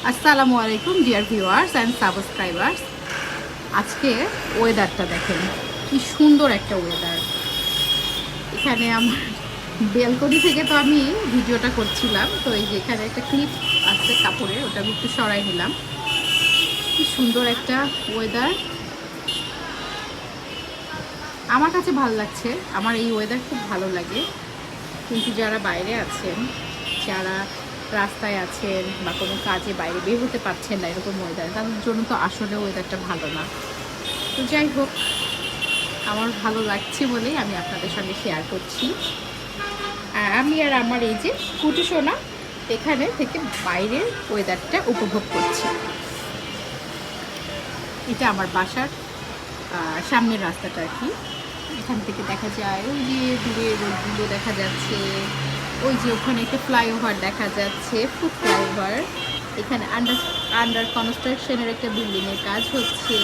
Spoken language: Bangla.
আসসালামু আলাইকুম ডিয়ার ভিউয়ার্স অ্যান্ড সাবস্ক্রাইবার্স। আজকে ওয়েদারটা দেখেন, কি সুন্দর একটা ওয়েদার। এখানে আমার বেলকনি থেকে তো আমি ভিডিওটা করছিলাম, তো এই যে এখানে একটা ক্লিপ আছে কাপড়ের, ওটা আমি একটু সরাই নিলাম। কি সুন্দর একটা ওয়েদার, আমার কাছে ভালো লাগছে। আমার এই ওয়েদার খুব ভালো লাগে। কিন্তু যারা বাইরে আছেন, যারা রাস্তায় আছেন বা কোনো কাজে বাইরে বের হতে পারছেন না এরকম ওয়েদার, তাদের জন্য তো আসলে ওয়েদারটা ভালো না। তো যাই হোক, আমার ভালো লাগছে বলেই আমি আপনাদের সঙ্গে শেয়ার করছি। আর আমি আর আমার এই যে কুটু সোনা এখানে থেকে বাইরের ওয়েদারটা উপভোগ করছি। এটা আমার বাসার সামনের রাস্তাটা আর কি। এখান থেকে দেখা যায় ওই যে দূরে রোডগুলো দেখা যাচ্ছে, ওই যে ওখানে একটা ফ্লাইওভার দেখা যাচ্ছে, ফুট ফ্লাইওভার। এখানে আন্ডার কনস্ট্রাকশনের একটা বিল্ডিংয়ের কাজ হচ্ছে।